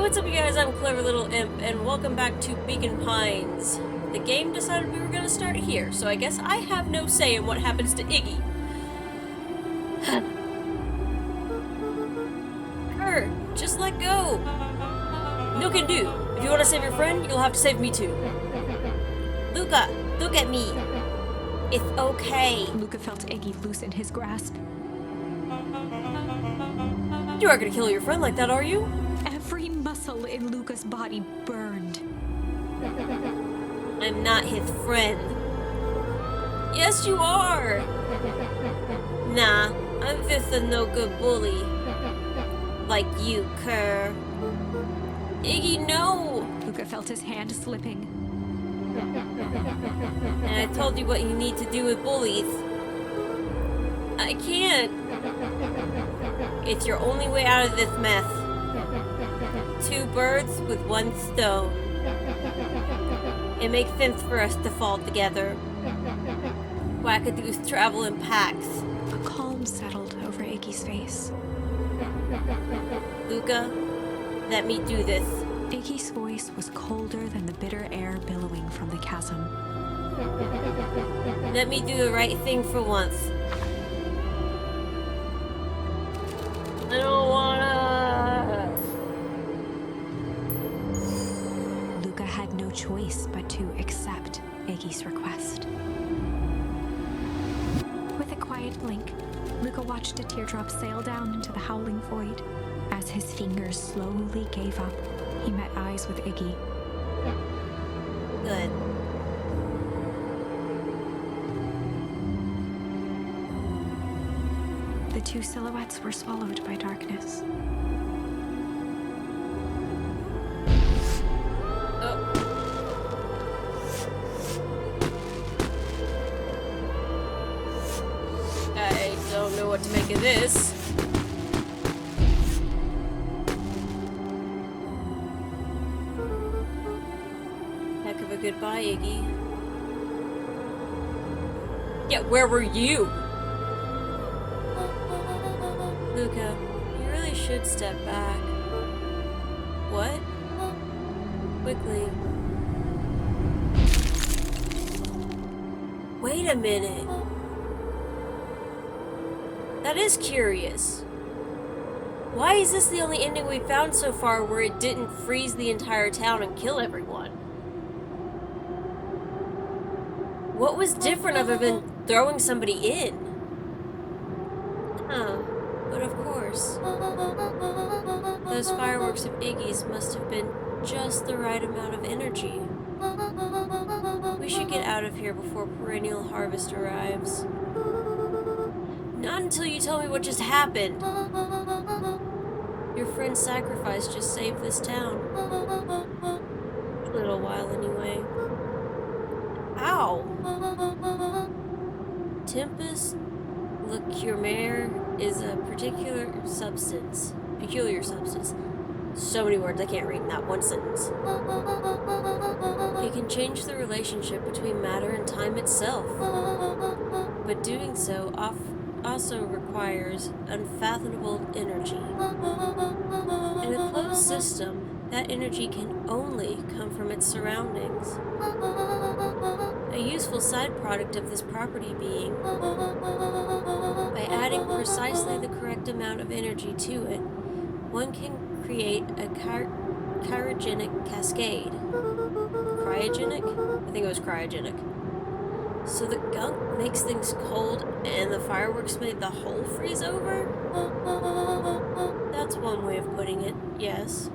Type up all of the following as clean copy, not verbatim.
what's up you guys? I'm Clever Little Imp, and welcome back to Beacon Pines. The game decided we were gonna start here, so I guess I have no say in what happens to Iggy. Her, just let go. No can do. If you want to save your friend, you'll have to save me too. Luca, look at me. It's okay. Luca felt Iggy loosen his grasp. You aren't gonna kill your friend like that, are you? Every muscle in Luca's body burned. I'm not his friend. Yes, you are. Nah, I'm just a no-good bully. Like you, Kerr. Iggy, no! Luca felt his hand slipping. And I told you what you need to do with bullies. I can't. It's your only way out of this mess. Two birds with one stone. It makes sense for us to fall together. Wackadoos travel in packs. A calm settled over Iggy's face. Luca, let me do this. Iggy's voice was colder than the bitter air billowing from the chasm. Let me do the right thing for once. I don't wanna. Luca had no choice but to accept Iggy's request. With a quiet blink, Luca watched a teardrop sail down into the howling void. As his fingers slowly gave up, he met eyes with Iggy. Good. The two silhouettes were swallowed by darkness. Oh. I don't know what to make of this. Heck of a goodbye, Iggy. Yeah, where were you? Luca, you really should step back. What? Quickly. Wait a minute. That is curious. Why is this the only ending we've found so far where it didn't freeze the entire town and kill everyone? What was different other than throwing somebody in? Huh. But of course. Those fireworks of Iggy's must have been just the right amount of energy. We should get out of here before perennial harvest arrives. Not until you tell me what just happened. Your friend's sacrifice just saved this town. A little while anyway. Ow! Tempest Lacumere is a peculiar substance. So many words I can't read in that one sentence. It can change the relationship between matter and time itself. But doing so also requires unfathomable energy. In a closed system, that energy can only come from its surroundings. A useful side product of this property being, by adding precisely the correct amount of energy to it, one can create a cryogenic cascade. Cryogenic? I think it was cryogenic. So the gunk makes things cold and the fireworks made the whole freeze over? That's one way of putting it, yes.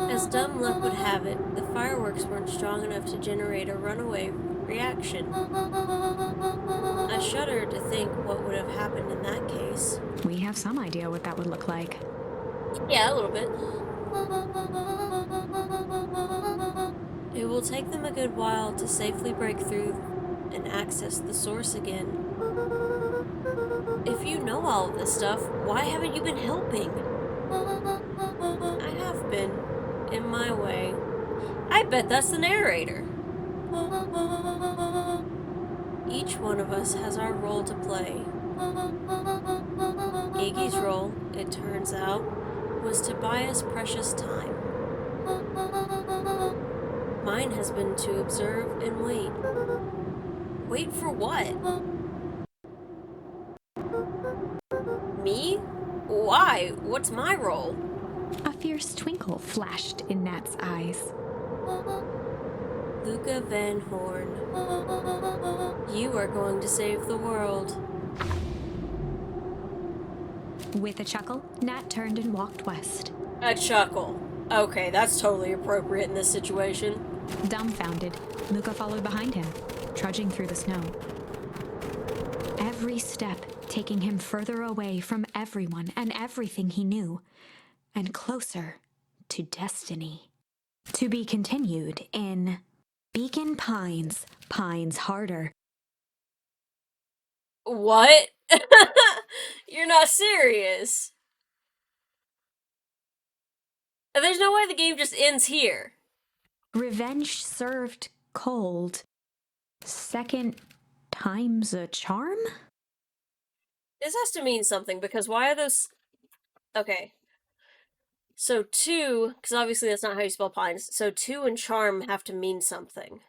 As dumb luck would have it, the fireworks weren't strong enough to generate a runaway reaction. I shudder to think what would have happened in that case. We have some idea what that would look like. Yeah, a little bit. It will take them a good while to safely break through and access the source again. If you know all of this stuff, why haven't you been helping? I have been, in my way. I bet that's the narrator. Each one of us has our role to play. Iggy's role, it turns out, was to buy us precious time. Mine has been to observe and wait. Wait for what? Me? Why? What's my role? A fierce twinkle flashed in Nat's eyes. Luca Van Horn, you are going to save the world. With a chuckle, Nat turned and walked west. A chuckle. Okay, that's totally appropriate in this situation. Dumbfounded, Luca followed behind him, trudging through the snow. Every step taking him further away from everyone and everything he knew, and closer to destiny. To be continued in Beacon Pines, Pines Harder. What? You're not serious. There's no way the game just ends here. Revenge served cold. Second time's a charm? This has to mean something, because why are those... Okay. So 2, because obviously that's not how you spell pines, so 2 and charm have to mean something.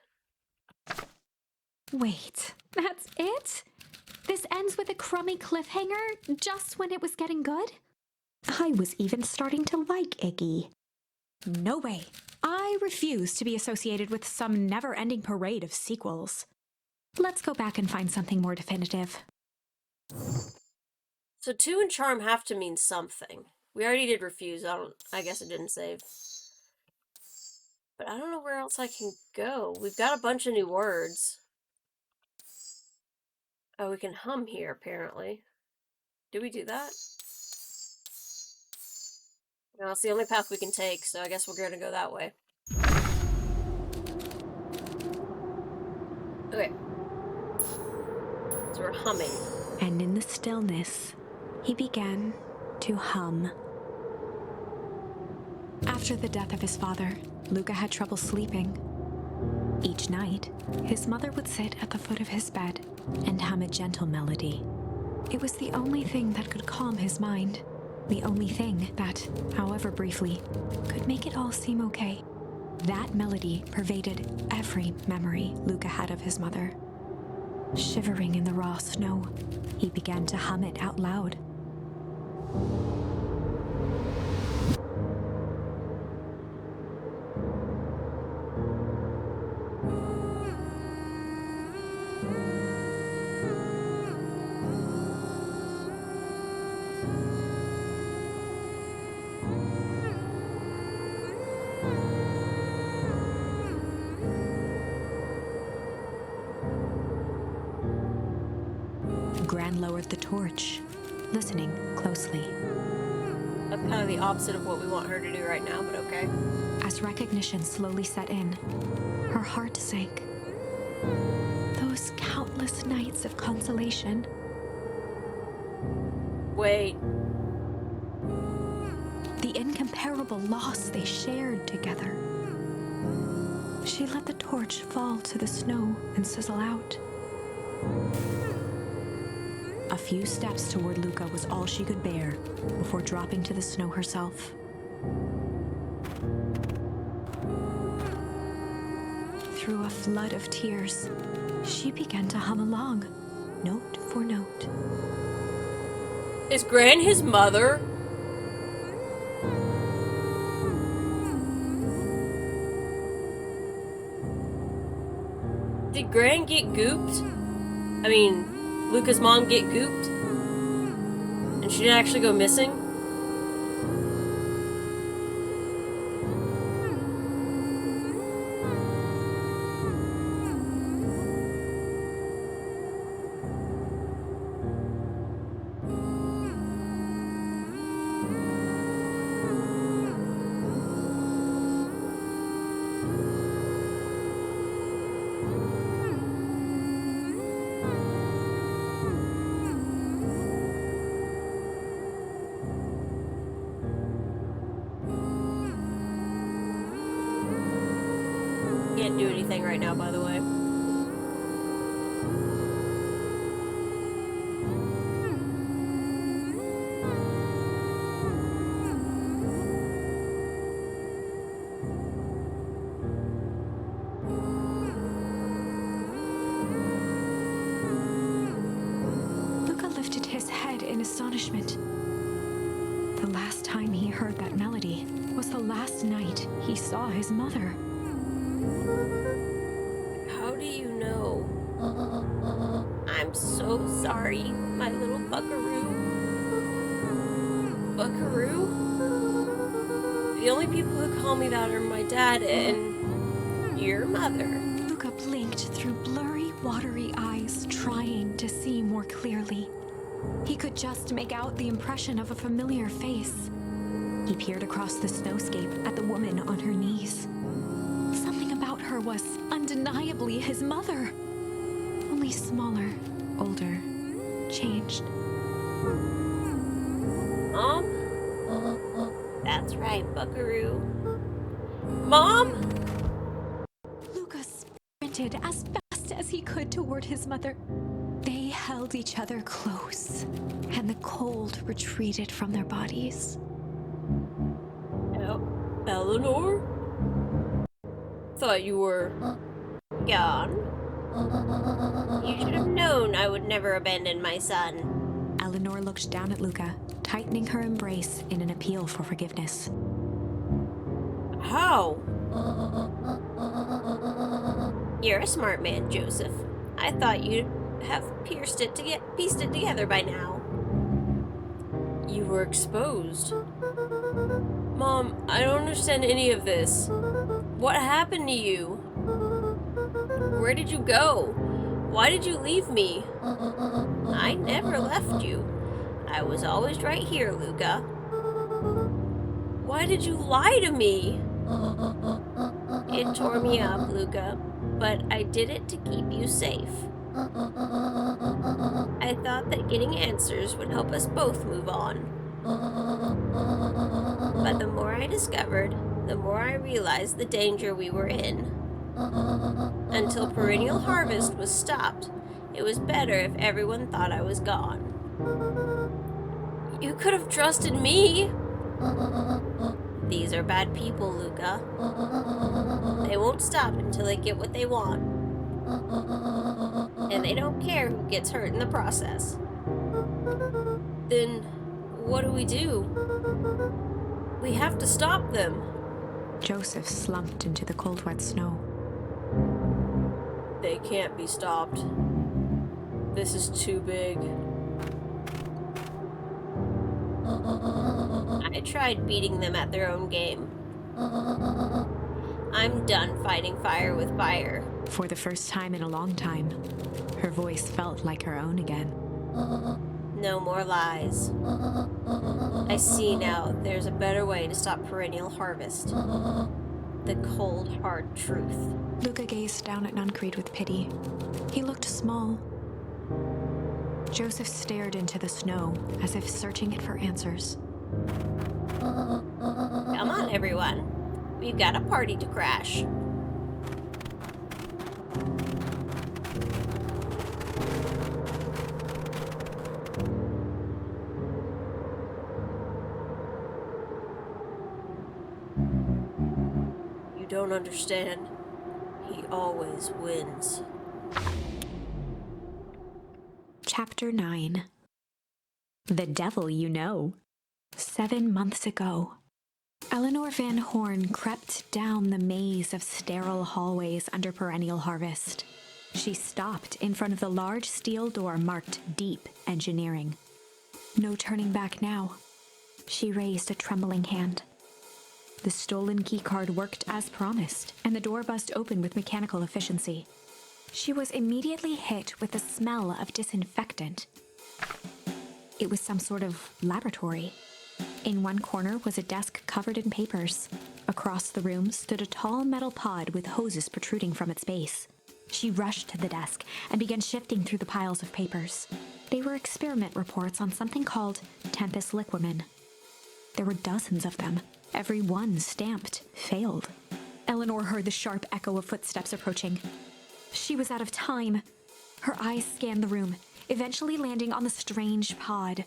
Wait, that's it? This ends with a crummy cliffhanger just when it was getting good? I was even starting to like Iggy. No way. I refuse to be associated with some never-ending parade of sequels. Let's go back and find something more definitive. So 2 and charm have to mean something. We already did refuse. I guess it didn't save. But I don't know where else I can go. We've got a bunch of new words. Oh, we can hum here, apparently. Do we do that? No, it's the only path we can take, so I guess we're gonna go that way. Okay. So we're humming. And in the stillness, he began to hum. After the death of his father, Luca had trouble sleeping. Each night, his mother would sit at the foot of his bed and hum a gentle melody. It was the only thing that could calm his mind. The only thing that, however briefly, could make it all seem okay. That melody pervaded every memory Luca had of his mother. Shivering in the raw snow, he began to hum it out loud. Gran lowered the torch, listening closely. That's kind of the opposite of what we want her to do right now, but okay. As recognition slowly set in, her heart sank. Those countless nights of consolation. Wait. The incomparable loss they shared together. She let the torch fall to the snow and sizzle out. A few steps toward Luca was all she could bear before dropping to the snow herself. Through a flood of tears, she began to hum along, note for note. Is Gran his mother? Did Gran get gooped? I mean, Luca's mom get gooped? And she didn't actually go missing? Can't do anything right now, by the way. astonishment. The last time he heard that melody was the last night he saw his mother. How do you know? I'm so sorry, my little buckaroo. Buckaroo? The only people who call me that are my dad and your mother. Luca blinked through blurry, watery eyes, trying to see more clearly. He could just make out the impression of a familiar face. He peered across the snowscape at the woman on her knees. Something about her was undeniably his mother. Only smaller, older, changed. Mom? That's right, buckaroo. Mom? Luca sprinted as fast as he could toward his mother. They held each other close, and the cold retreated from their bodies. Eleanor? Thought you were gone. You should have known I would never abandon my son. Eleanor looked down at Luca, tightening her embrace in an appeal for forgiveness. How? You're a smart man, Joseph. I thought you'd have pieced it together by now. You were exposed. Mom, I don't understand any of this. What happened to you? Where did you go? Why did you leave me? I never left you. I was always right here, Luca. Why did you lie to me? It tore me up, Luca, but I did it to keep you safe. I thought that getting answers would help us both move on. But the more I discovered, the more I realized the danger we were in. Until perennial harvest was stopped, it was better if everyone thought I was gone. You could have trusted me. These are bad people, Luca. They won't stop until they get what they want. And they don't care who gets hurt in the process. Then, what do we do? We have to stop them. Joseph slumped into the cold, wet snow. They can't be stopped. This is too big. I tried beating them at their own game. I'm done fighting fire with fire. For the first time in a long time, her voice felt like her own again. No more lies. I see now there's a better way to stop perennial harvest. The cold, hard truth. Luca gazed down at Nuncreed with pity. He looked small. Joseph stared into the snow as if searching it for answers. Come on, everyone. We've got a party to crash. You don't understand. He always wins. Chapter 9. The Devil You Know. 7 months ago, Eleanor Van Horn crept down the maze of sterile hallways under perennial harvest. She stopped in front of the large steel door marked Deep Engineering. No turning back now. She raised a trembling hand. The stolen keycard worked as promised, and the door buzzed open with mechanical efficiency. She was immediately hit with the smell of disinfectant. It was some sort of laboratory. In one corner was a desk covered in papers. Across the room stood a tall metal pod with hoses protruding from its base. She rushed to the desk and began shifting through the piles of papers. They were experiment reports on something called Tempest Liquamen. There were dozens of them, every one stamped failed. Eleanor heard the sharp echo of footsteps approaching. She was out of time. Her eyes scanned the room, eventually landing on the strange pod.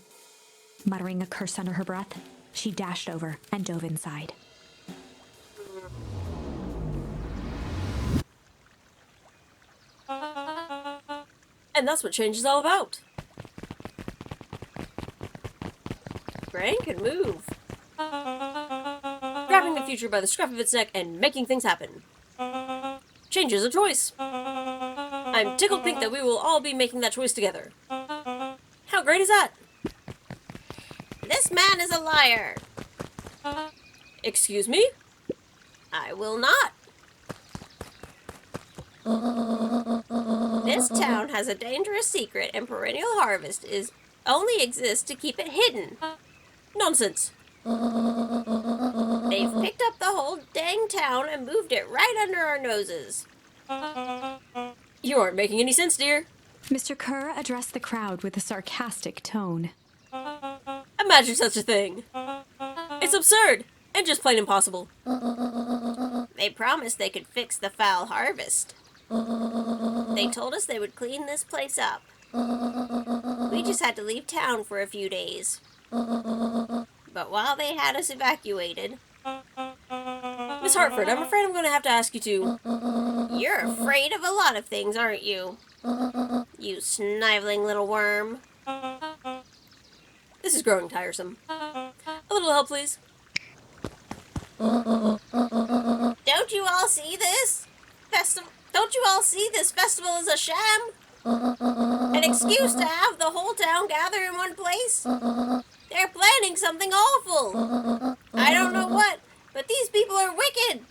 Muttering a curse under her breath, she dashed over and dove inside. And that's what change is all about. Frank and move. Grabbing the future by the scruff of its neck and making things happen. Change is a choice. I'm tickled pink that we will all be making that choice together. How great is that? This man is a liar. Excuse me? I will not. This town has a dangerous secret, and perennial harvest only exists to keep it hidden. Nonsense. They've picked up the whole dang town and moved it right under our noses. You aren't making any sense, dear. Mr. Kerr addressed the crowd with a sarcastic tone. Imagine such a thing. It's absurd, and just plain impossible. They promised they could fix the foul harvest. They told us they would clean this place up. We just had to leave town for a few days. But while they had us evacuated... Miss Hartford, I'm afraid I'm going to have to ask you to... You're afraid of a lot of things, aren't you? You sniveling little worm. This is growing tiresome. A little help, please. Don't you all see this? Don't you all see this festival is a sham? An excuse to have the whole town gather in one place? They're planning something awful. I don't know what, but these people are wicked.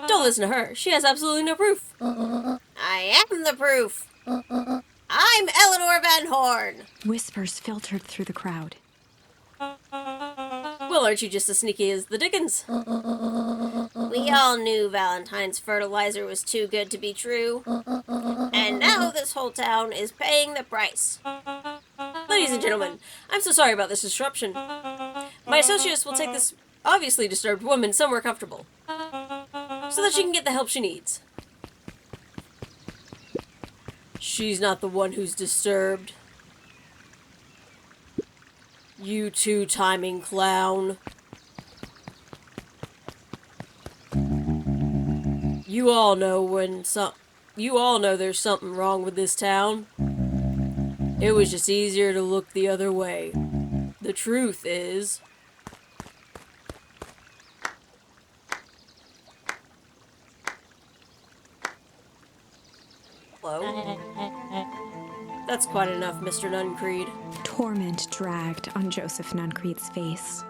Don't listen to her. She has absolutely no proof. I am the proof. I'm Eleanor Van Horn. Whispers filtered through the crowd. Well, aren't you just as sneaky as the Dickens? We all knew Valentine's fertilizer was too good to be true. And now this whole town is paying the price. Ladies and gentlemen, I'm so sorry about this disruption. My associates will take this obviously disturbed woman somewhere comfortable, so that she can get the help she needs. She's not the one who's disturbed. You two-timing clown. You all know there's something wrong with this town. It was just easier to look the other way. The truth is... Hello? That's quite enough, Mr. Nuncreed. Torment dragged on Joseph Nuncreed's face.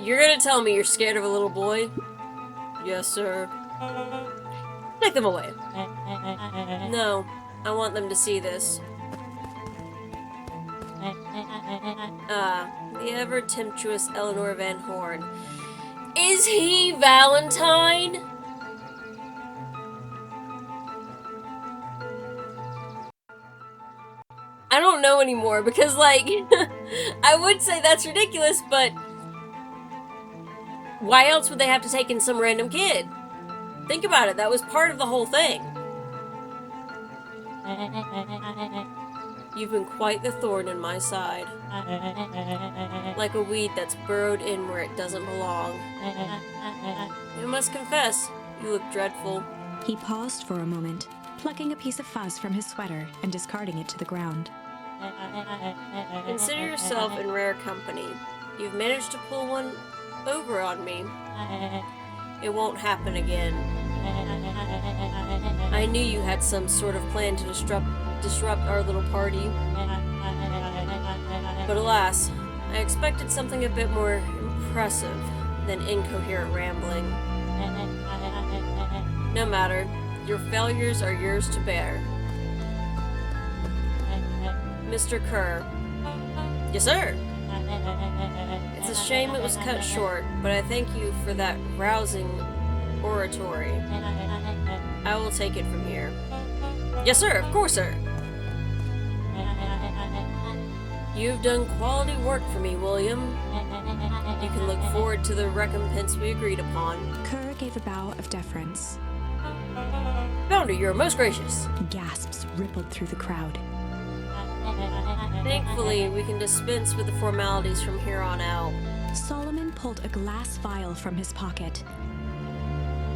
You're gonna tell me you're scared of a little boy? Yes, sir. Take them away. No, I want them to see this. The ever-tempestuous Eleanor Van Horn. Is he Valentine? I don't know anymore, because, like, I would say that's ridiculous, but why else would they have to take in some random kid? Think about it, that was part of the whole thing. You've been quite the thorn in my side. Like a weed that's burrowed in where it doesn't belong. I must confess, you look dreadful. He paused for a moment, plucking a piece of fuzz from his sweater and discarding it to the ground. Consider yourself in rare company. You've managed to pull one over on me. It won't happen again. I knew you had some sort of plan to disrupt our little party. But alas, I expected something a bit more impressive than incoherent rambling. No matter, your failures are yours to bear. Mr. Kerr. Yes, sir. It's a shame it was cut short, but I thank you for that rousing oratory. I will take it from here. Yes, sir. Of course, sir. You've done quality work for me, William. You can look forward to the recompense we agreed upon. Kerr gave a bow of deference. Founder, you're most gracious. Gasps rippled through the crowd. Thankfully, we can dispense with the formalities from here on out. Solomon pulled a glass vial from his pocket.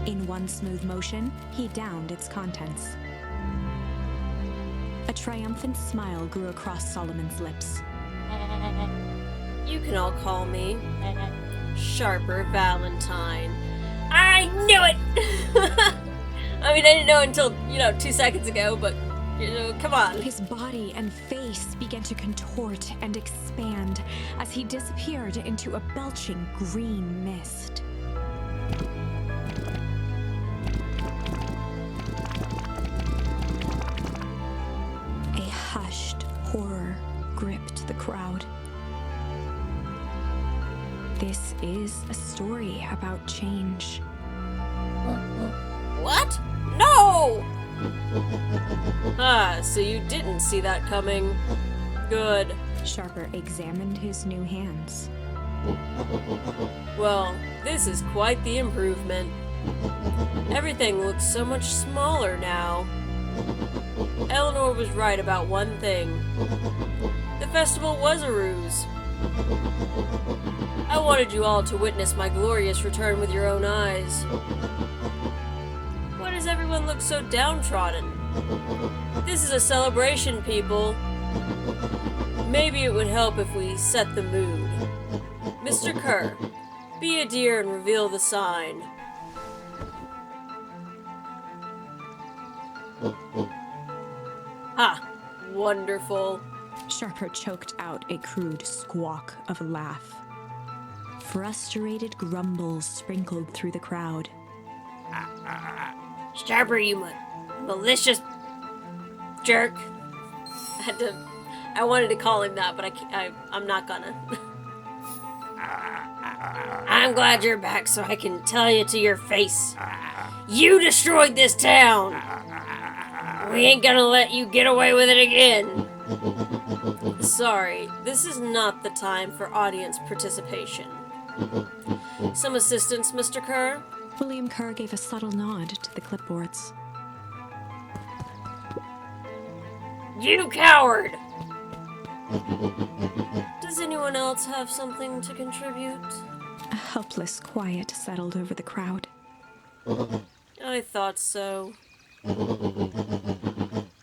In one smooth motion, he downed its contents. A triumphant smile grew across Solomon's lips. You can all call me Sharper Valentine. I knew it! I mean, I didn't know until, 2 seconds ago, but, come on. His body and face began to contort and expand as he disappeared into a belching green mist. A hushed horror gripped the crowd. This is a story about change. What? No! Ah, so you didn't see that coming. Good. Sharper examined his new hands. Well, this is quite the improvement. Everything looks so much smaller now. Eleanor was right about one thing. The festival was a ruse. I wanted you all to witness my glorious return with your own eyes. Why does everyone look so downtrodden? This is a celebration, people. Maybe it would help if we set the mood. Mr. Kerr, be a dear and reveal the sign. Ha! Wonderful. Sharper choked out a crude squawk of a laugh. Frustrated grumbles sprinkled through the crowd. Sharper, you malicious jerk. I wanted to call him that, but I'm not gonna. I'm glad you're back so I can tell you to your face. You destroyed this town. We ain't gonna let you get away with it again. Sorry, this is not the time for audience participation. Some assistance, Mr. Kerr? William Kerr gave a subtle nod to the clipboards. You coward! Does anyone else have something to contribute? A helpless quiet settled over the crowd. I thought so.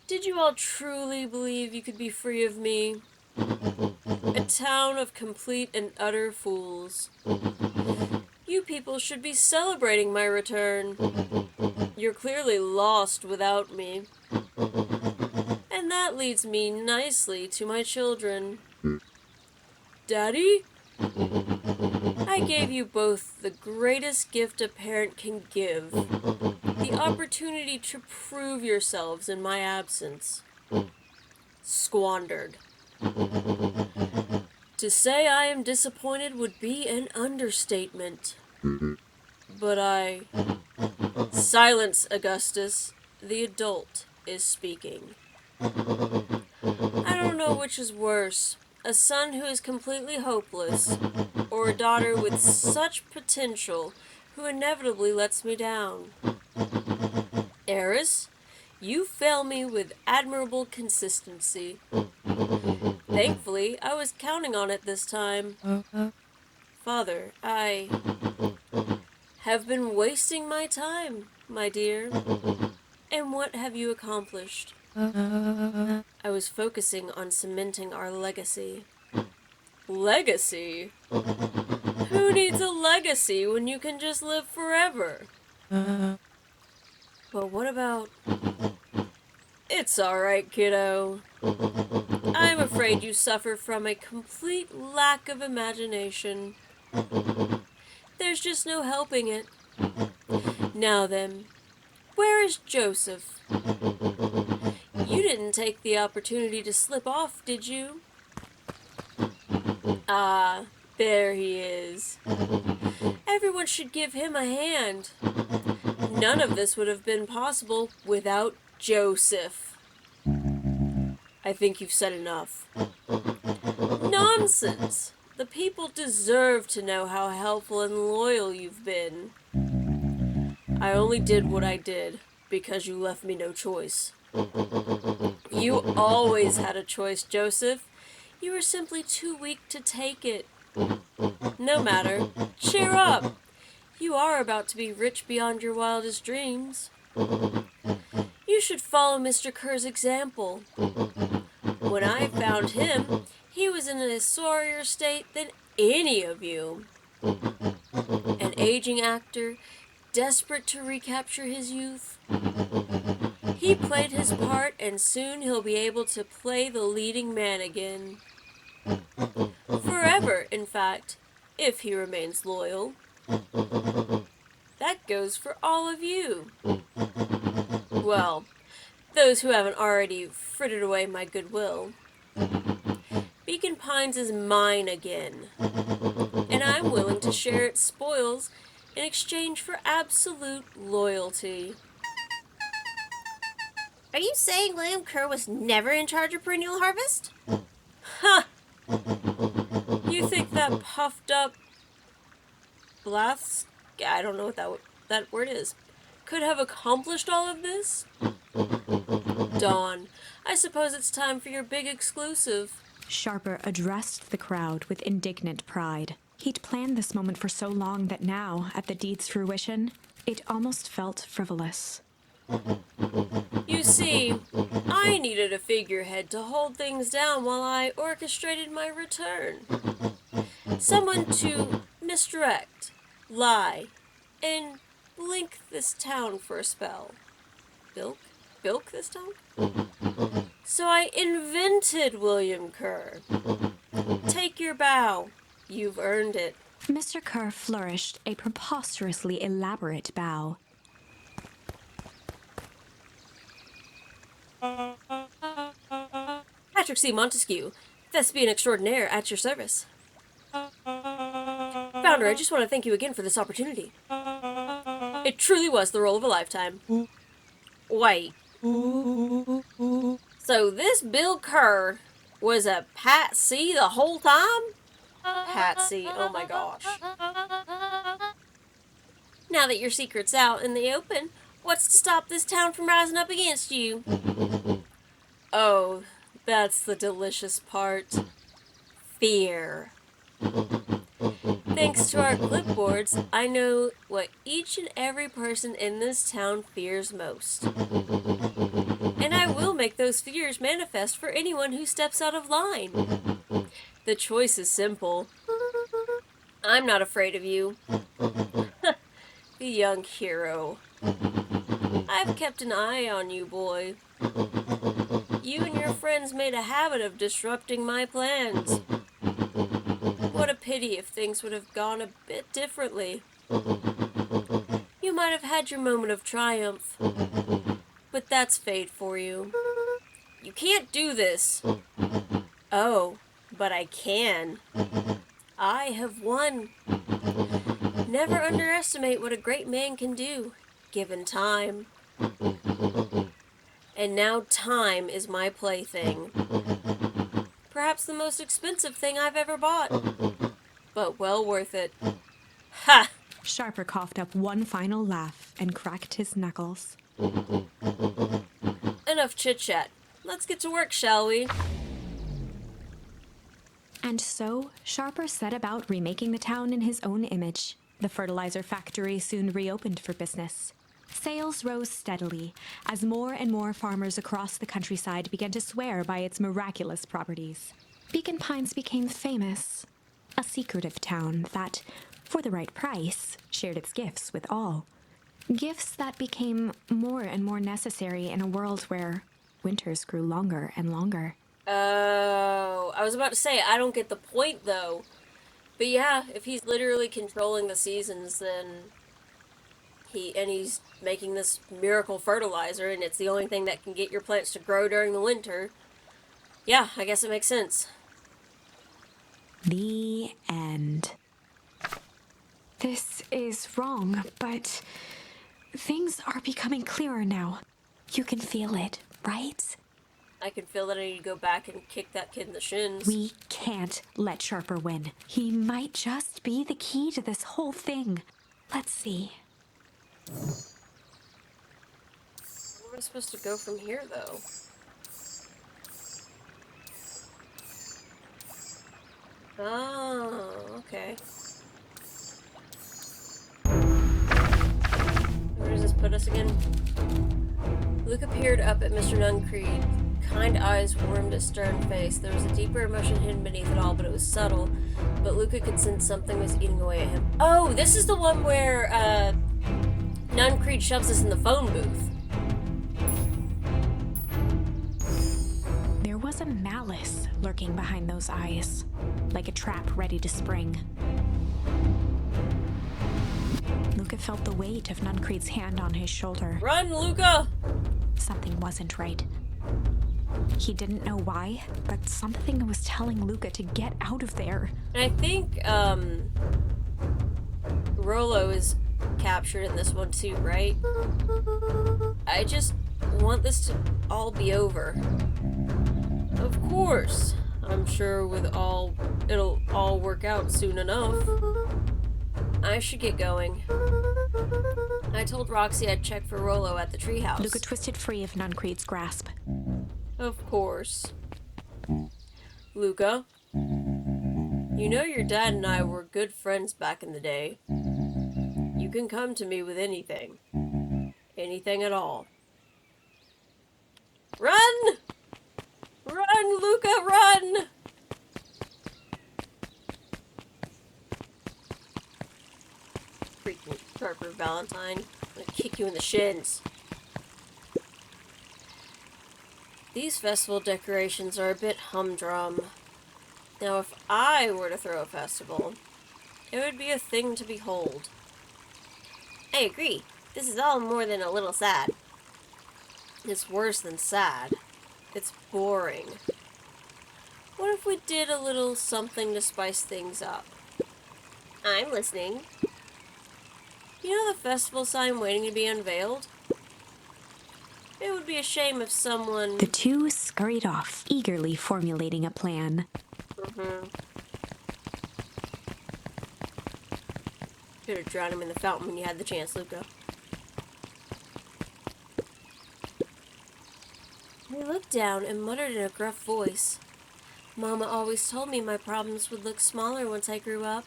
Did you all truly believe you could be free of me? A town of complete and utter fools. You people should be celebrating my return. You're clearly lost without me. And that leads me nicely to my children. Daddy? I gave you both the greatest gift a parent can give. The opportunity to prove yourselves in my absence. Squandered. To say I am disappointed would be an understatement. But Silence, Augustus. The adult is speaking. I don't know which is worse. A son who is completely hopeless, or a daughter with such potential who inevitably lets me down. Eris, you fail me with admirable consistency. Thankfully, I was counting on it this time. Father, I have been wasting my time, my dear. And what have you accomplished? I was focusing on cementing our legacy. Legacy? Who needs a legacy when you can just live forever? But what about... It's alright, kiddo. I'm afraid you suffer from a complete lack of imagination. There's just no helping it. Now then, where is Joseph? You didn't take the opportunity to slip off, did you? Ah, there he is. Everyone should give him a hand. None of this would have been possible without Joseph. I think you've said enough. Nonsense! The people deserve to know how helpful and loyal you've been. I only did what I did because you left me no choice. You always had a choice, Joseph. You were simply too weak to take it. No matter. Cheer up! You are about to be rich beyond your wildest dreams. You should follow Mr. Kerr's example. When I found him, he was in a sorrier state than any of you. An aging actor, desperate to recapture his youth. He played his part, and soon he'll be able to play the leading man again. Forever, in fact, if he remains loyal. That goes for all of you. Well, those who haven't already frittered away my goodwill. Beacon Pines is mine again, and I'm willing to share its spoils in exchange for absolute loyalty. Are you saying William Kerr was never in charge of perennial harvest? Ha! You think that puffed up Blaths, I don't know what that word is, could have accomplished all of this? Dawn, I suppose it's time for your big exclusive. Sharper addressed the crowd with indignant pride. He'd planned this moment for so long that now, at the deed's fruition, it almost felt frivolous. You see, I needed a figurehead to hold things down while I orchestrated my return. Someone to misdirect, lie, and blink this town for a spell. Bilk this town? So I invented William Kerr. Take your bow. You've earned it. Mr. Kerr flourished a preposterously elaborate bow. Patrick C. Montesquieu, thespian extraordinaire, at your service. Founder, I just want to thank you again for this opportunity. It truly was the role of a lifetime. Wait. So this Bill Kerr was a patsy the whole time? Patsy, oh my gosh. Now that your secret's out in the open, what's to stop this town from rising up against you? Oh, that's the delicious part. Fear. Thanks to our clipboards, I know what each and every person in this town fears most. And I will make those fears manifest for anyone who steps out of line. The choice is simple. I'm not afraid of you. The young hero. I've kept an eye on you, boy. You and your friends made a habit of disrupting my plans. What a pity if things would have gone a bit differently. You might have had your moment of triumph, but that's fate for you. You can't do this. Oh, but I can. I have won. Never underestimate what a great man can do, given time. And now time is my plaything. Perhaps the most expensive thing I've ever bought. But well worth it. Ha! Sharper coughed up one final laugh and cracked his knuckles. Enough chit-chat. Let's get to work, shall we? And so, Sharper set about remaking the town in his own image. The fertilizer factory soon reopened for business. Sales rose steadily as more and more farmers across the countryside began to swear by its miraculous properties. Beacon Pines became famous, a secretive town that, for the right price, shared its gifts with all. Gifts that became more and more necessary in a world where winters grew longer and longer. Oh, I was about to say, I don't get the point, though. But yeah, if he's literally controlling the seasons, then he's making this miracle fertilizer, and it's the only thing that can get your plants to grow during the winter. Yeah, I guess it makes sense. The end. This is wrong, but things are becoming clearer now. You can feel it, right? I can feel that I need to go back and kick that kid in the shins. We can't let Sharper win. He might just be the key to this whole thing. Let's see. Where am I supposed to go from here, though? Oh, okay. Where does this put us again? Luke appeared up at Mr. Nuncreed's kind eyes warmed his stern face. There was a deeper emotion hidden beneath it all, but it was subtle. But Luca could sense something was eating away at him. Oh, this is the one where Nuncreed shoves us in the phone booth. There was a malice lurking behind those eyes, like a trap ready to spring. Luca felt the weight of Nuncreed's hand on his shoulder. Run, Luca! Something wasn't right. He didn't know why, but something was telling Luca to get out of there. And I think, Rollo is captured in this one too, right? I just want this to all be over. Of course. I'm sure it'll all work out soon enough. I should get going. I told Roxy I'd check for Rollo at the treehouse. Luca twisted free of Nuncreed's grasp. Of course. Luca, you know your dad and I were good friends back in the day. You can come to me with anything. Anything at all. Run! Run, Luca, run! Freaking Harper Valentine. I'm gonna kick you in the shins. These festival decorations are a bit humdrum. Now, if I were to throw a festival, it would be a thing to behold. I agree. This is all more than a little sad. It's worse than sad. It's boring. What if we did a little something to spice things up? I'm listening. You know the festival sign waiting to be unveiled? It would be a shame if someone... The two scurried off, eagerly formulating a plan. Could have drowned him in the fountain when you had the chance, Luca. He looked down and muttered in a gruff voice. Mama always told me my problems would look smaller once I grew up.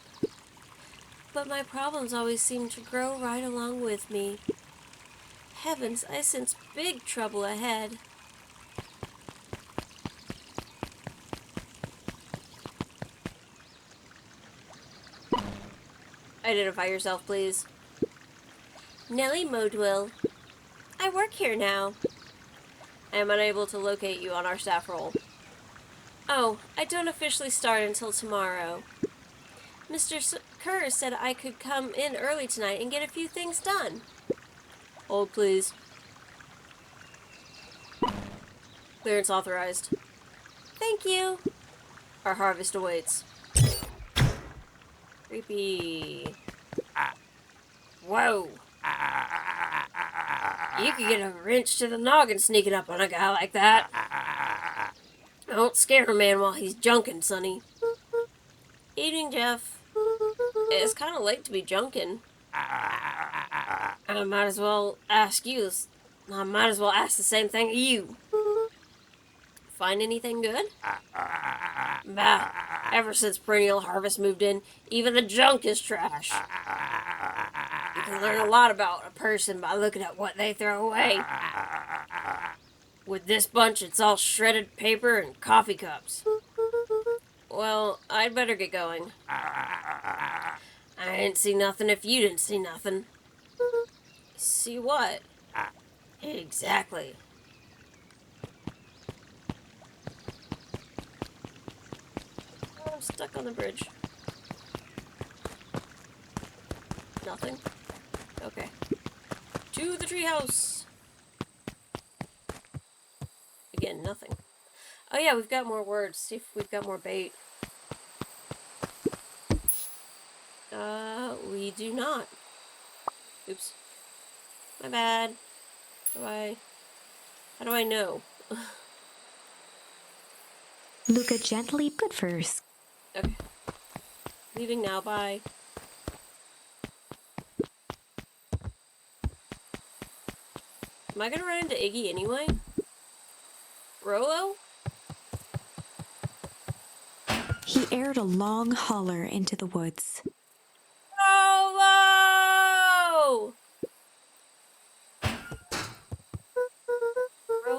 But my problems always seemed to grow right along with me. Heavens, I sense big trouble ahead. Identify yourself, please. Nellie Modwell. I work here now. I am unable to locate you on our staff roll. Oh, I don't officially start until tomorrow. Mr. Kerr said I could come in early tonight and get a few things done. Hold, please. Clearance authorized. Thank you. Our harvest awaits. Creepy. Whoa. You could get a wrench to the noggin sneaking up on a guy like that. Don't scare a man while he's junking, Sonny. Evening, Jeff. It's kind of late to be junking. I might as well ask you. I might as well ask the same thing of you. Find anything good? Bah, ever since Perennial Harvest moved in, even the junk is trash. You can learn a lot about a person by looking at what they throw away. With this bunch, it's all shredded paper and coffee cups. Well, I'd better get going. I didn't see nothing if you didn't see nothing. See what? Exactly. Oh, I'm stuck on the bridge. Nothing? Okay. To the treehouse! Again, nothing. Oh yeah, we've got more words. See if we've got more bait. We do not. Oops. My bad. How do I know? Luca gently put first. Okay. Leaving now, bye. Am I gonna run into Iggy anyway? Rollo? He aired a long holler into the woods. Rollo!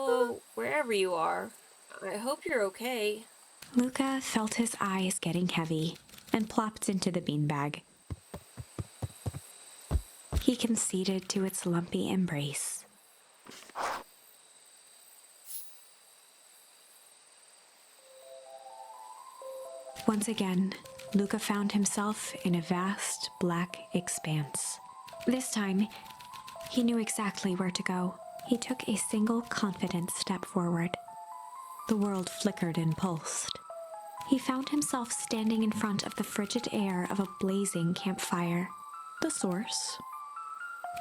Rollo, wherever you are, I hope you're okay. Luca felt his eyes getting heavy and plopped into the beanbag. He conceded to its lumpy embrace. Once again, Luca found himself in a vast black expanse. This time, he knew exactly where to go. He took a single confident step forward. The world flickered and pulsed. He found himself standing in front of the frigid air of a blazing campfire. The source.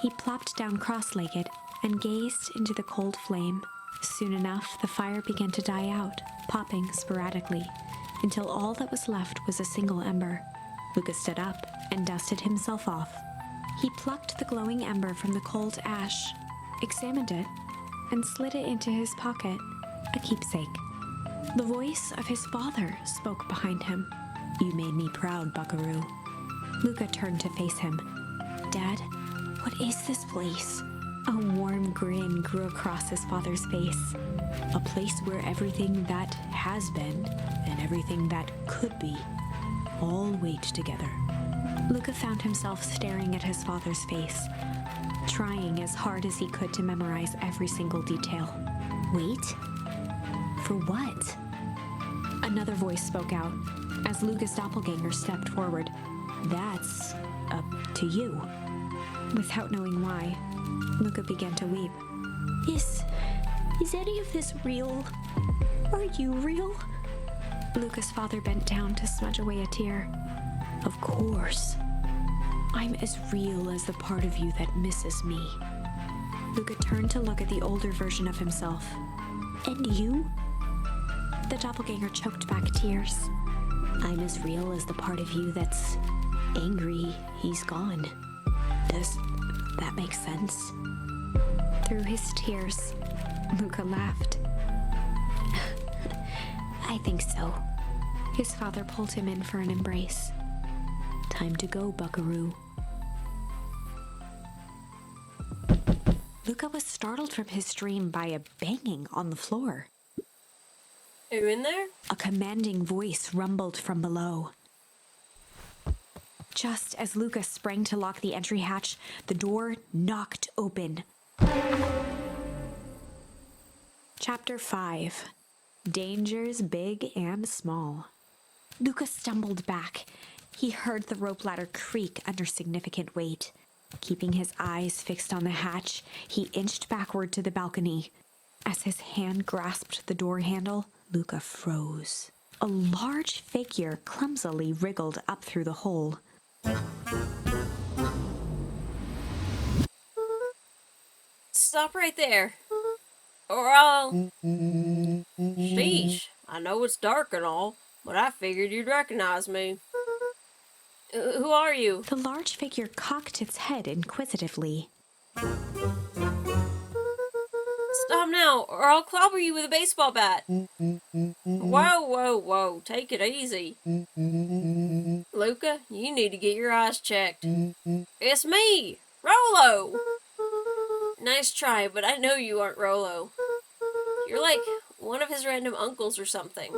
He plopped down cross-legged and gazed into the cold flame. Soon enough, the fire began to die out, popping sporadically, until all that was left was a single ember. Luca stood up and dusted himself off. He plucked the glowing ember from the cold ash, examined it, and slid it into his pocket, a keepsake. The voice of his father spoke behind him. "You made me proud, Buckaroo." Luca turned to face him. "Dad, what is this place?" A warm grin grew across his father's face. "A place where everything that has been and everything that could be all wait together." Luca found himself staring at his father's face, trying as hard as he could to memorize every single detail. Wait? For what? Another voice spoke out as Luca's doppelganger stepped forward. "That's up to you." Without knowing why, Luca began to weep. Is any of this real? Are you real?" Luca's father bent down to smudge away a tear. "Of course. I'm as real as the part of you that misses me." Luca turned to look at the older version of himself. "And you?" The doppelganger choked back tears. "I'm as real as the part of you that's angry he's gone. Does that make sense?" Through his tears, Luca laughed. "I think so." His father pulled him in for an embrace. "Time to go, Buckaroo." Luca was startled from his dream by a banging on the floor. Are you in there? A commanding voice rumbled from below. Just as Luca sprang to lock the entry hatch, the door knocked open. Chapter 5. Dangers Big and Small. Luca stumbled back. He heard the rope ladder creak under significant weight. Keeping his eyes fixed on the hatch, he inched backward to the balcony. As his hand grasped the door handle, Luca froze. A large figure clumsily wriggled up through the hole. Stop right there, or I'll... Sheesh, I know it's dark and all, but I figured you'd recognize me. Who are you? The large figure cocked its head inquisitively. Stop now, or I'll clobber you with a baseball bat. Whoa, take it easy. Luca, you need to get your eyes checked. It's me, Rollo. Nice try, but I know you aren't Rollo. You're like one of his random uncles or something.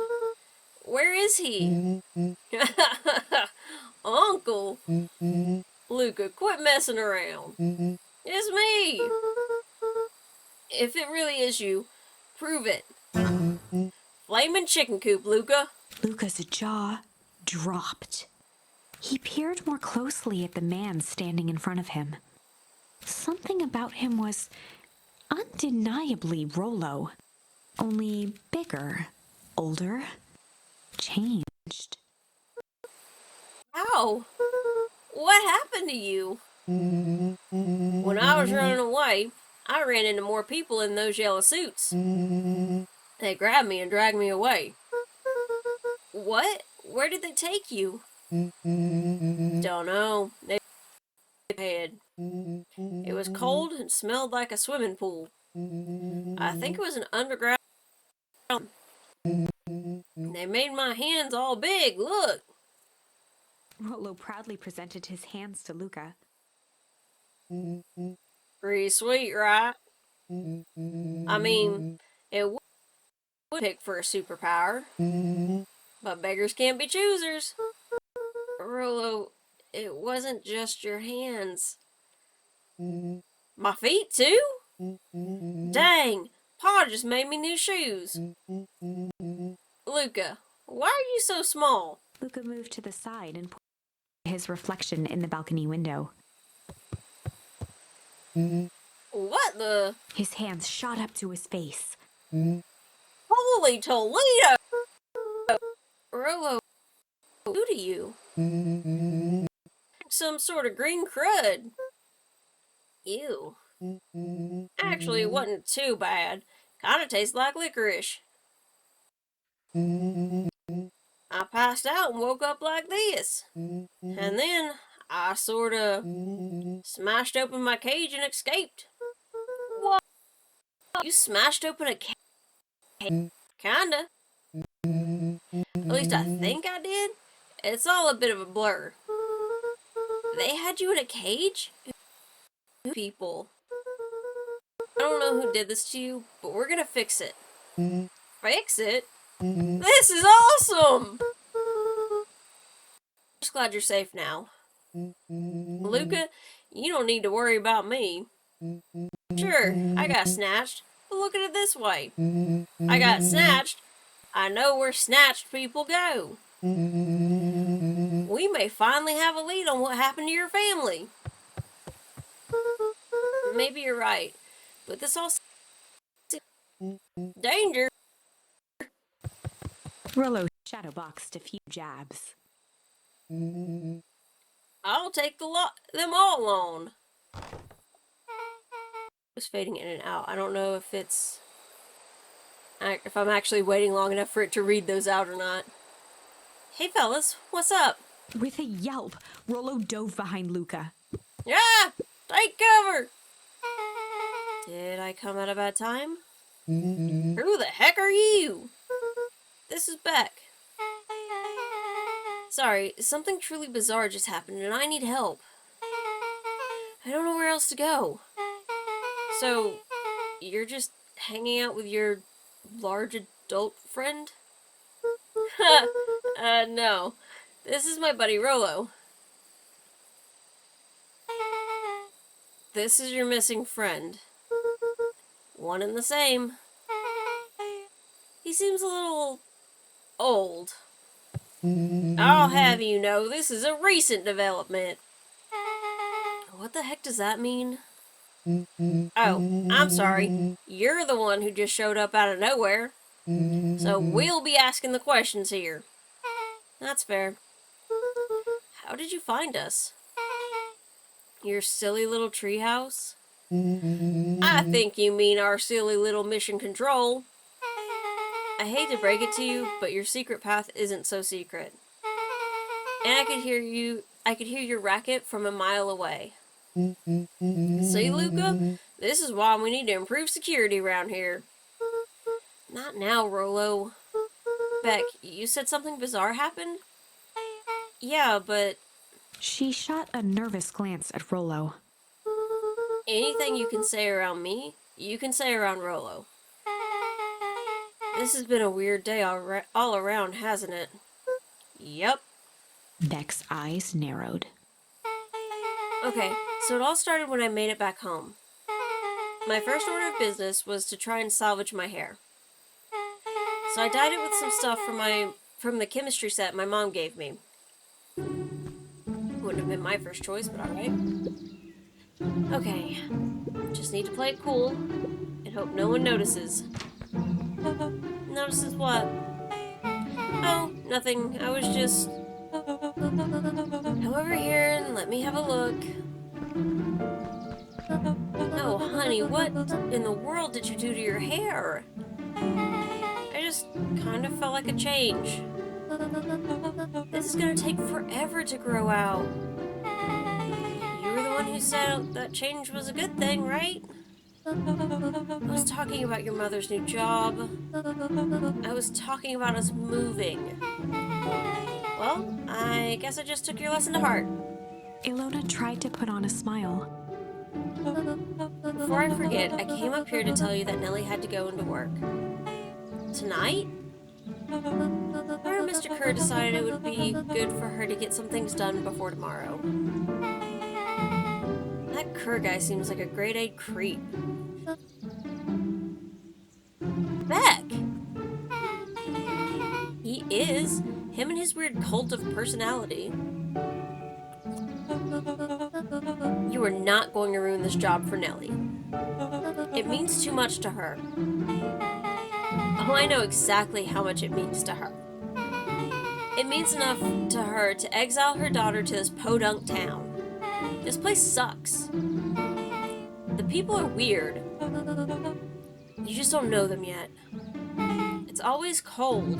Where is he? Uncle? Luca, quit messing around. It's me. If it really is you, prove it. Flamin' chicken coop, Luca. Luca's jaw dropped. He peered more closely at the man standing in front of him. Something about him was undeniably Rollo, only bigger, older, changed. Ow! What happened to you? When I was running away, I ran into more people in those yellow suits. They grabbed me and dragged me away. What? Where did they take you? Don't know. They head. It was cold and smelled like a swimming pool. I think it was an underground. They made my hands all big. Look. Rollo proudly presented his hands to Luca. Pretty sweet, right? I mean, It would pick for a superpower, but beggars can't be choosers. Rollo, it wasn't just your hands. My feet, too? Dang, Pa just made me new shoes. Luca, why are you so small? Luca moved to the side and pointed at his reflection in the balcony window. What the? His hands shot up to his face. Holy Toledo! Rollo, who do you? Some sort of green crud. Ew. Actually, it wasn't too bad. Kinda tastes like licorice. I passed out and woke up like this. And then I sorta smashed open my cage and escaped. What? You smashed open a cage? Kinda. At least I think I did. It's all a bit of a blur. They had you in a cage? People. I don't know who did this to you, but we're gonna fix it. Fix it? This is awesome! I'm just glad you're safe now. Luca, you don't need to worry about me. Sure, I got snatched, but look at it this way. I got snatched. I know where snatched people go. We may finally have a lead on what happened to your family. Maybe you're right, but this all danger. Rollo shadowboxed a few jabs. I'll take them all on. It's fading in and out. I don't know if I'm actually waiting long enough for it to read those out or not. Hey fellas, what's up? With a yelp, Rollo dove behind Luca. Yeah! Take cover! Did I come at a bad time? Who the heck are you? This is Beck. Sorry, something truly bizarre just happened and I need help. I don't know where else to go. So, you're just hanging out with your large adult friend? No. This is my buddy Rollo. This is your missing friend. One and the same. He seems a little old. I'll have you know, this is a recent development. What the heck does that mean? Oh, I'm sorry. You're the one who just showed up out of nowhere. So we'll be asking the questions here. That's fair. How did you find us? Your silly little treehouse? I think you mean our silly little mission control. I hate to break it to you, but your secret path isn't so secret. And I could hear your racket from a mile away. See, Luca? This is why we need to improve security around here. Not now, Rollo. Beck, you said something bizarre happened? Yeah, but She shot a nervous glance at Rollo. anything you can say around me, you can say around Rollo. This has been a weird day all around, hasn't it? Yep. Beck's eyes narrowed. Okay, so it all started when I made it back home. My first order of business was to try and salvage my hair. So I dyed it with some stuff from the chemistry set my mom gave me. Wouldn't have been my first choice, but alright. Okay, just need to play it cool and hope no one notices. Notices what? Oh, nothing. I was just... Come over here and let me have a look. Oh, honey, what in the world did you do to your hair? I just kind of felt like a change. This is gonna take forever to grow out. You were the one who said that change was a good thing, right? I was talking about your mother's new job. I was talking about us moving. Well, I guess I just took your lesson to heart. Ilona tried to put on a smile. Before I forget, I came up here to tell you that Nellie had to go into work. Tonight? Her and Mr. Kerr decided it would be good for her to get some things done before tomorrow. That Kerr guy seems like a grade A creep. Beck! He is. Him and his weird cult of personality. You are not going to ruin this job for Nellie. It means too much to her. Oh, I know exactly how much it means to her. It means enough to her to exile her daughter to this podunk town. This place sucks. The people are weird. You just don't know them yet. It's always cold.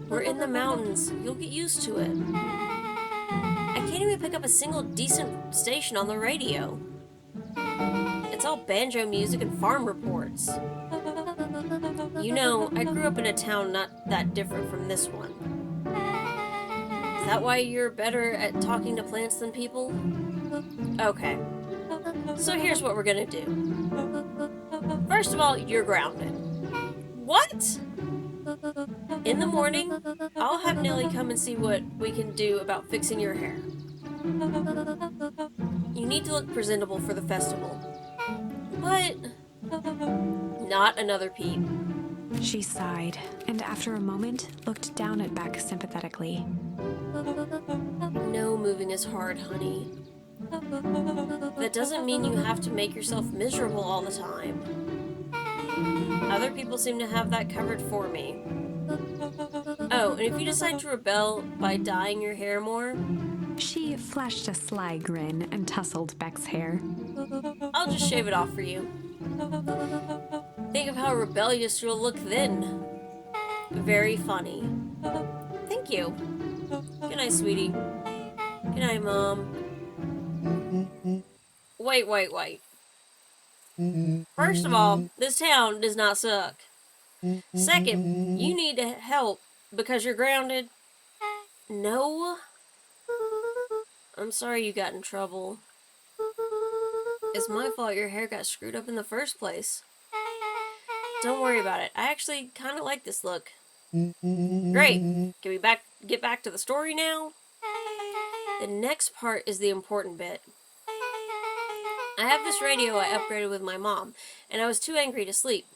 We're in the mountains. You'll get used to it. I can't even pick up a single decent station on the radio. It's all banjo music and farm reports. You know, I grew up in a town not that different from this one. Is that why you're better at talking to plants than people? Okay. So here's what we're gonna do. First of all, you're grounded. What? In the morning, I'll have Nellie come and see what we can do about fixing your hair. You need to look presentable for the festival. But not another peep. She sighed, and after a moment, looked down at Beck sympathetically. No moving is hard, honey. That doesn't mean you have to make yourself miserable all the time. Other people seem to have that covered for me. Oh, and if you decide to rebel by dyeing your hair more... She flashed a sly grin and tousled Beck's hair. I'll just shave it off for you. Think of how rebellious you'll look then. Very funny. Thank you. Good night, sweetie. Good night, Mom. Wait. First of all, this town does not suck. Second, you need help because you're grounded. No. I'm sorry you got in trouble. It's my fault your hair got screwed up in the first place. Don't worry about it. I actually kind of like this look. Great. Can we get back to the story now? The next part is the important bit. I have this radio I upgraded with my mom, and I was too angry to sleep.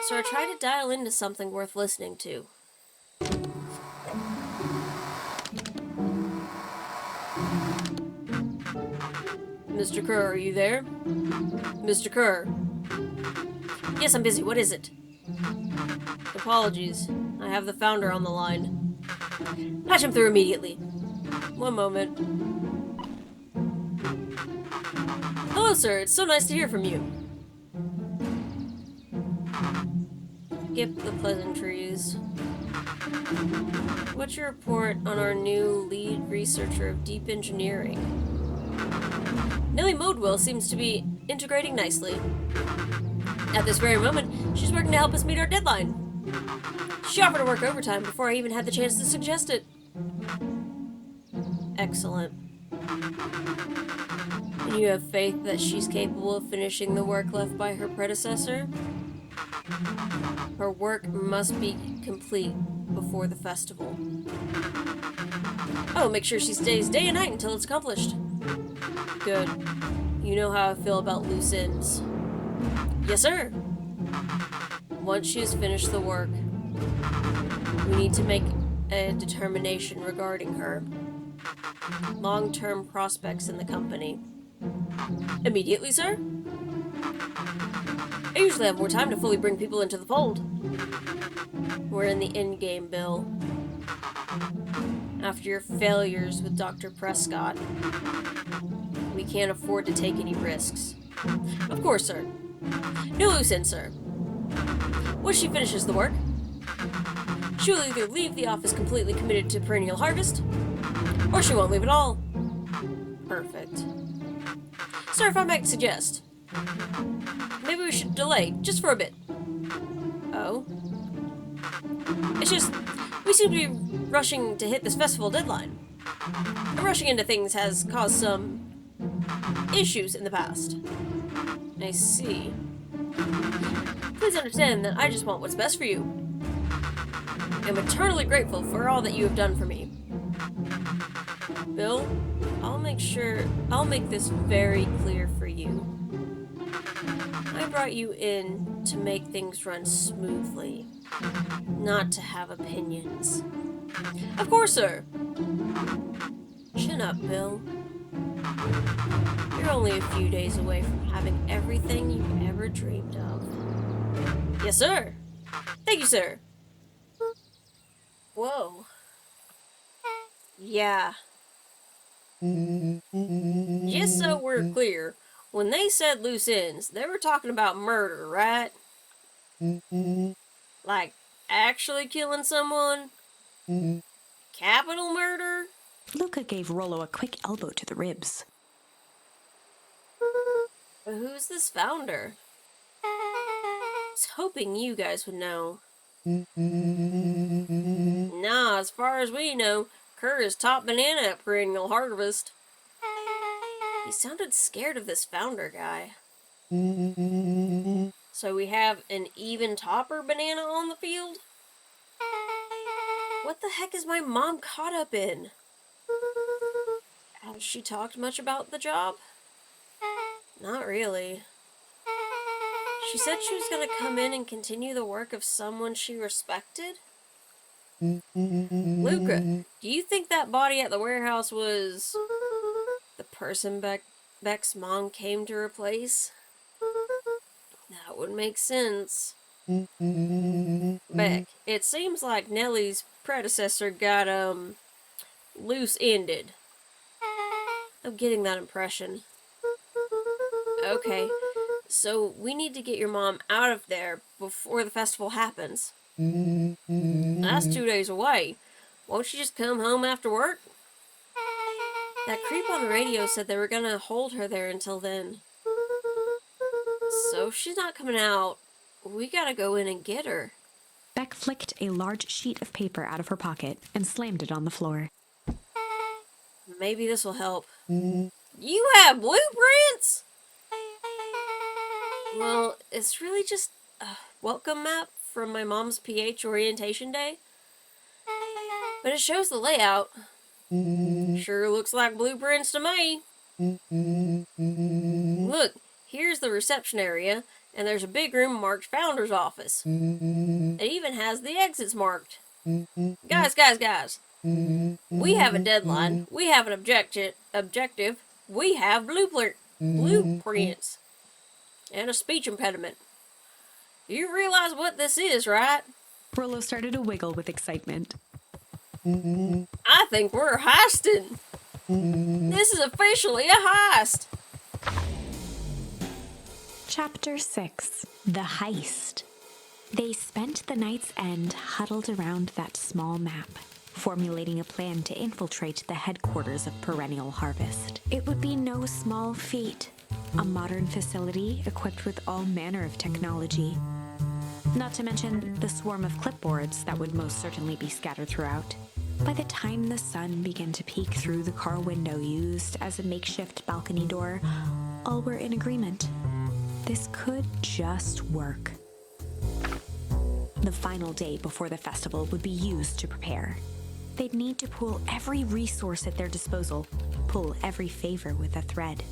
So I tried to dial into something worth listening to. Mr. Kerr, are you there? Mr. Kerr? Yes, I'm busy. What is it? Apologies. I have the founder on the line. Patch him through immediately. One moment. Hello, sir. It's so nice to hear from you. Skip the pleasantries. What's your report on our new lead researcher of deep engineering? Nellie Modwell seems to be integrating nicely. At this very moment, she's working to help us meet our deadline. She offered to work overtime before I even had the chance to suggest it. Excellent. And you have faith that she's capable of finishing the work left by her predecessor? Her work must be complete before the festival. Oh, make sure she stays day and night until it's accomplished. Good. You know how I feel about loose ends. Yes, sir. Once she has finished the work, we need to make a determination regarding her. Long-term prospects in the company. Immediately, sir? I usually have more time to fully bring people into the fold. We're in the endgame, Bill. After your failures with Dr. Prescott, we can't afford to take any risks. Of course, sir. No loose ends, sir. Once she finishes the work, she will either leave the office completely committed to perennial harvest, or she won't leave at all. Perfect. Sir, if I might suggest, maybe we should delay just for a bit. Oh? It's just, we seem to be rushing to hit this festival deadline. And rushing into things has caused some issues in the past. I see. Please understand that I just want what's best for you. I'm eternally grateful for all that you have done for me. Bill, I'll make this very clear for you. I brought you in to make things run smoothly, not to have opinions. Of course, sir. Chin up, Bill. You're only a few days away from having everything you've ever dreamed of. Yes, sir. Thank you, sir. Whoa. Yeah. Just so we're clear, when they said loose ends, they were talking about murder, right? Like, actually killing someone? Capital murder? Luca gave Rollo a quick elbow to the ribs. But who's this founder? I was hoping you guys would know. Nah, as far as we know, Kerr is top banana at perennial harvest. He sounded scared of this founder guy. So we have an even topper banana on the field? What the heck is my mom caught up in? Has she talked much about the job? Not really. She said she was gonna come in and continue the work of someone she respected? Luca, do you think that body at the warehouse was the person Beck's mom came to replace? That would make sense. Beck, it seems like Nellie's predecessor got, loose-ended. I'm getting that impression. Okay, so we need to get your mom out of there before the festival happens. That's 2 days away. Won't you just come home after work? That creep on the radio said they were gonna hold her there until then. So if she's not coming out, we gotta go in and get her. Beck flicked a large sheet of paper out of her pocket and slammed it on the floor. Maybe this will help. You have blueprints? Well, it's really just a welcome map from my mom's PH orientation day. But it shows the layout. Sure looks like blueprints to me. Look, here's the reception area, and there's a big room marked Founder's Office. It even has the exits marked. Guys. We have a deadline. We have an objective. We have blueprints. And a speech impediment. You realize what this is, right? Rollo started to wiggle with excitement. I think we're heisting. This is officially a heist. Chapter 6. The Heist. They spent the night's end huddled around that small map, formulating a plan to infiltrate the headquarters of Perennial Harvest. It would be no small feat. A modern facility equipped with all manner of technology. Not to mention the swarm of clipboards that would most certainly be scattered throughout. By the time the sun began to peek through the car window used as a makeshift balcony door, all were in agreement. This could just work. The final day before the festival would be used to prepare. They'd need to pool every resource at their disposal, pull every favor with a thread.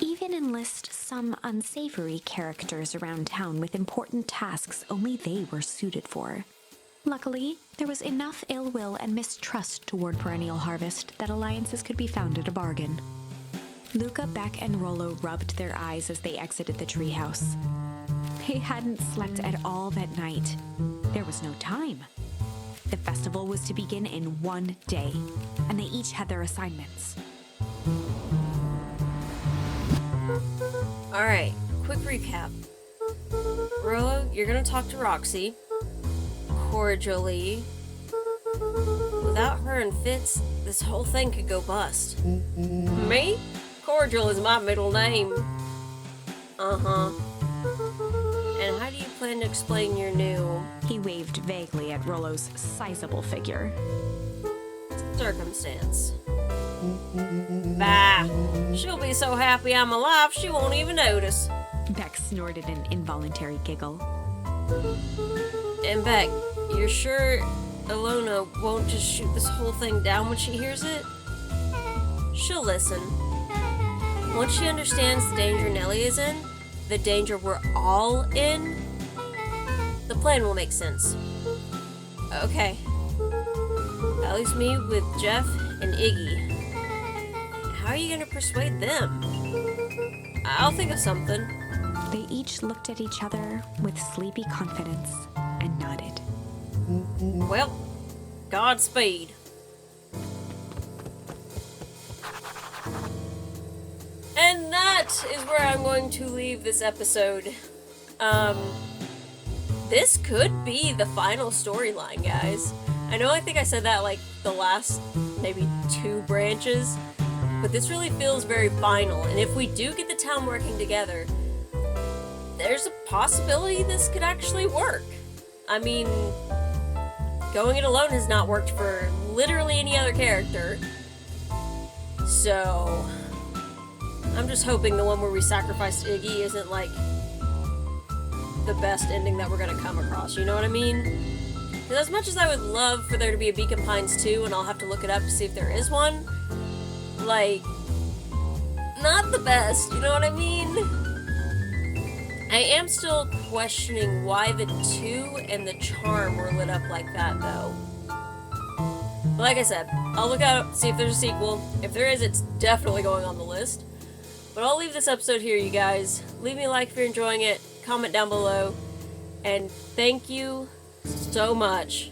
Even enlist some unsavory characters around town with important tasks only they were suited for. Luckily, there was enough ill will and mistrust toward Perennial Harvest that alliances could be found at a bargain. Luca, Beck, and Rollo rubbed their eyes as they exited the treehouse. They hadn't slept at all that night. There was no time. The festival was to begin in 1 day, and they each had their assignments. Alright, quick recap. Rollo, you're gonna talk to Roxy. Cordially. Without her and Fitz, this whole thing could go bust. Me? Cordial is my middle name. Uh-huh. And how do you plan to explain your new... He waved vaguely at Rollo's sizable figure. circumstance? Bah! She'll be so happy I'm alive, she won't even notice. Beck snorted an involuntary giggle. And Beck, you're sure Ilona won't just shoot this whole thing down when she hears it? She'll listen. Once she understands the danger Nellie is in, the danger we're all in, the plan will make sense. Okay. That leaves me with Jeff and Iggy. How are you gonna persuade them? I'll think of something. They each looked at each other with sleepy confidence and nodded. Well, Godspeed. And that is where I'm going to leave this episode. This could be the final storyline, guys. I think I said that like the last maybe 2 branches, but this really feels very final. And if we do get the town working together, there's a possibility this could actually work. I mean, going it alone has not worked for literally any other character. So, I'm just hoping the one where we sacrificed Iggy isn't like the best ending that we're gonna come across, you know what I mean? Because as much as I would love for there to be a Beacon Pines 2, and I'll have to look it up to see if there is one, like, not the best, you know what I mean? I am still questioning why the 2 and the Charm were lit up like that, though. But like I said, I'll look out, see if there's a sequel. If there is, it's definitely going on the list. But I'll leave this episode here, you guys. Leave me a like if you're enjoying it, comment down below, and thank you so much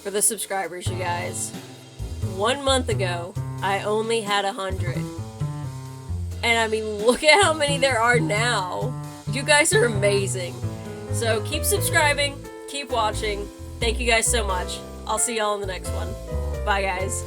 for the subscribers, you guys. 1 month ago, I only had 100. And I mean, look at how many there are now. You guys are amazing. So keep subscribing, keep watching. Thank you guys so much. I'll see y'all in the next one. Bye, guys.